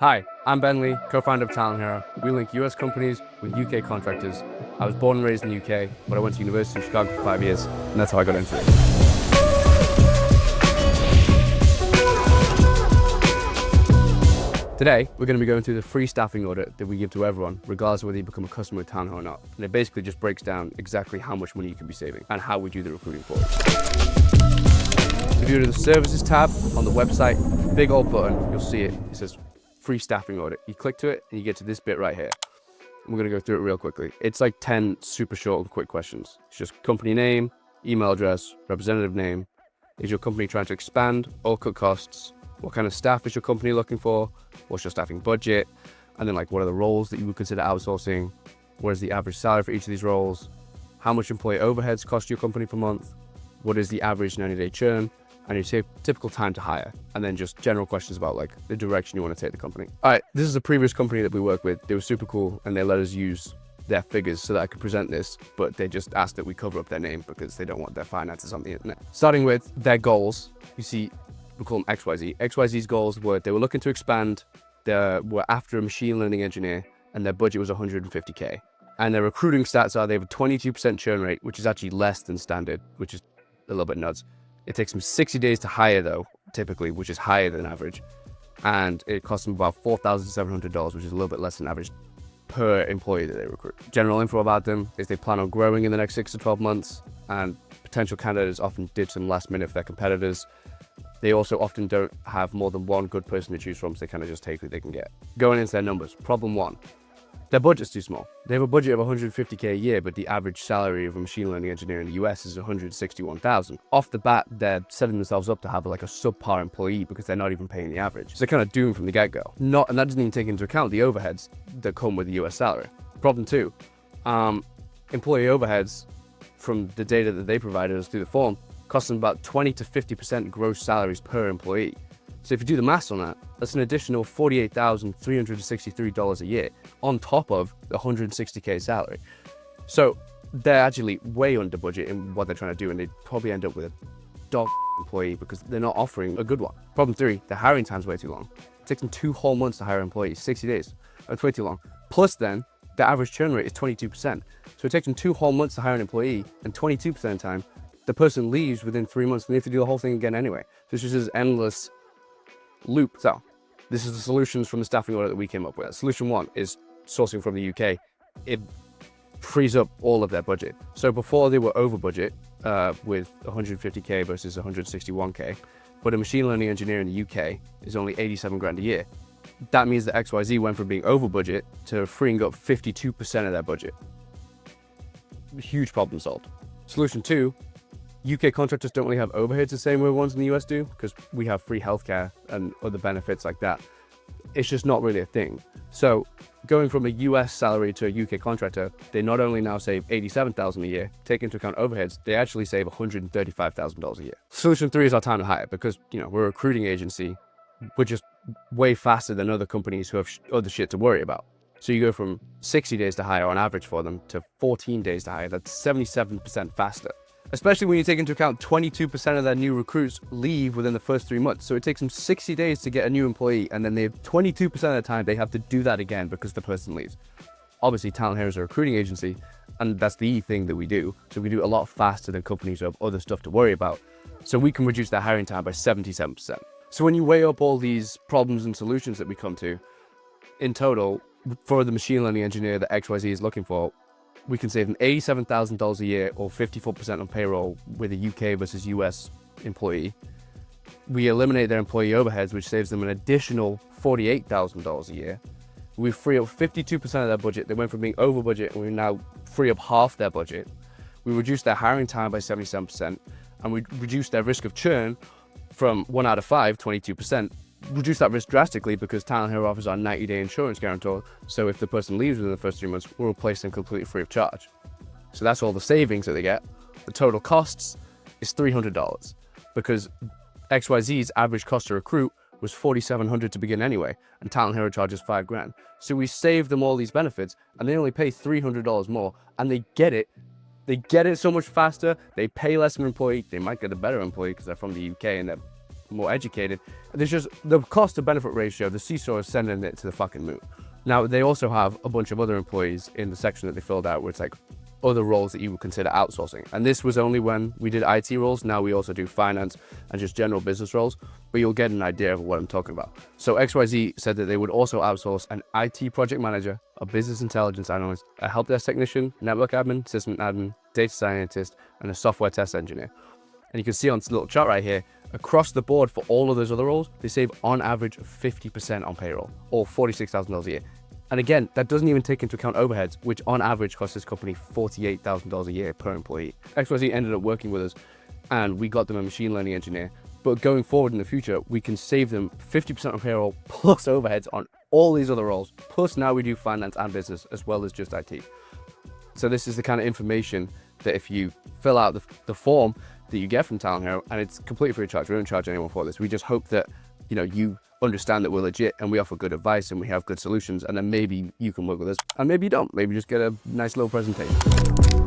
Hi, I'm Ben Lee, co-founder of Talent Hero. We link US companies with UK contractors. I was born and raised in the UK, but I went to university in Chicago for 5 years, and that's how I got into it. Today, we're going to be going through the free staffing audit that we give to everyone, regardless of whether you become a customer with Talent Hero or not. And it basically just breaks down exactly how much money you can be saving and how we do the recruiting for it. If you go to the services tab on the website, big old button, you'll see it. It says free staffing audit. You click to it and you get to this bit right here. We're going to go through it real quickly. It's like 10 super short and quick questions. It's just company name, email address, representative name. Is your company trying to expand or cut costs? What kind of staff is your company looking for? What's your staffing budget? And then like, what are the roles that you would consider outsourcing? What is the average salary for each of these roles? How much employee overheads cost your company per month? What is the average 90-day churn? And your typical time to hire, and then just general questions about like the direction you want to take the company. All right, this is a previous company that we work with. They were super cool and they let us use their figures so that I could present this, but they just asked that we cover up their name because they don't want their finances on the internet. Starting with their goals, you see, we call them XYZ. XYZ's goals were they were looking to expand, they were after a machine learning engineer, and their budget was 150K. And their recruiting stats are they have a 22% churn rate, which is actually less than standard, which is a little bit nuts. It takes them 60 days to hire though, typically, which is higher than average. And it costs them about $4,700, which is a little bit less than average per employee that they recruit. General info about them is they plan on growing in the next 6 to 12 months, and potential candidates often ditch them last minute for their competitors. They also often don't have more than one good person to choose from, so they kind of just take who they can get. Going into their numbers, problem one. Their budget's too small. They have a budget of 150K a year, but the average salary of a machine learning engineer in the US is 161,000. Off the bat, they're setting themselves up to have like a subpar employee because they're not even paying the average. So they're kind of doomed from the get-go. And that doesn't even take into account the overheads that come with the US salary. Problem two, employee overheads from the data that they provided us through the form cost them about 20 to 50% gross salaries per employee. So if you do the maths on that, that's an additional $48,363 a year on top of the 160K salary. So they're actually way under budget in what they're trying to do, and they probably end up with a dog employee because they're not offering a good one. Problem three, the hiring time's way too long. It takes them 2 whole months to hire employees, 60 days. That's way too long. Plus then, the average churn rate is 22%. So it takes them 2 whole months to hire an employee, and 22% of the time, the person leaves within 3 months, and they have to do the whole thing again anyway. So it's just this endless loop. So this is the solutions from the staffing audit that we came up with. Solution one is sourcing from the UK. It frees up all of their budget. So before they were over budget with 150K versus 161K, but a machine learning engineer in the UK is only 87 grand a year. That means that XYZ went from being over budget to freeing up 52% of their budget. Huge problem solved. Solution two, UK contractors don't really have overheads the same way ones in the US do because we have free healthcare and other benefits like that. It's just not really a thing. So going from a US salary to a UK contractor, they not only now save $87,000 a year, take into account overheads, they actually save $135,000 a year. Solution three is our time to hire because, we're a recruiting agency. We're just way faster than other companies who have other shit to worry about. So you go from 60 days to hire on average for them to 14 days to hire. That's 77% faster. Especially when you take into account 22% of their new recruits leave within the first 3 months. So it takes them 60 days to get a new employee, and then they have 22% of the time they have to do that again because the person leaves. Obviously, Talent Hero is a recruiting agency, and that's the thing that we do. So we do a lot faster than companies who have other stuff to worry about. So we can reduce their hiring time by 77%. So when you weigh up all these problems and solutions that we come to, in total, for the machine learning engineer that XYZ is looking for, we can save them $87,000 a year or 54% on payroll with a UK versus US employee. We eliminate their employee overheads, which saves them an additional $48,000 a year. We free up 52% of their budget. They went from being over budget, and we now free up half their budget. We reduce their hiring time by 77%, and we reduce their risk of churn from 1 out of 5, 22%. Reduce that risk drastically because Talent Hero offers our 90-day insurance guarantor. So if the person leaves within the first 3 months, we'll replace them completely free of charge. So that's all the savings that they get. The total costs is $300 because XYZ's average cost to recruit was $4,700 to begin anyway, and Talent Hero charges $5 grand. So we save them all these benefits, and they only pay $300 more, and they get it. They get it so much faster. They pay less of an employee. They might get a better employee because they're from the UK and they're more educated. There's just the cost to benefit ratio, the seesaw is sending it to the fucking moon. Now, they also have a bunch of other employees in the section that they filled out where it's like other roles that you would consider outsourcing. And this was only when we did IT roles. Now we also do finance and just general business roles, but you'll get an idea of what I'm talking about. So XYZ said that they would also outsource an IT project manager, a business intelligence analyst, a help desk technician, network admin, system admin, data scientist, and a software test engineer. And you can see on this little chart right here, across the board for all of those other roles, they save on average 50% on payroll, or $46,000 a year. And again, that doesn't even take into account overheads, which on average cost this company $48,000 a year per employee. XYZ ended up working with us and we got them a machine learning engineer. But going forward in the future, we can save them 50% on payroll plus overheads on all these other roles. Plus now we do finance and business as well as just IT. So this is the kind of information that if you fill out the form that you get from Talent Hero, and it's completely free of charge. We don't charge anyone for this. We just hope that, you understand that we're legit and we offer good advice and we have good solutions, and then maybe you can work with us and maybe you don't. Maybe just get a nice little presentation.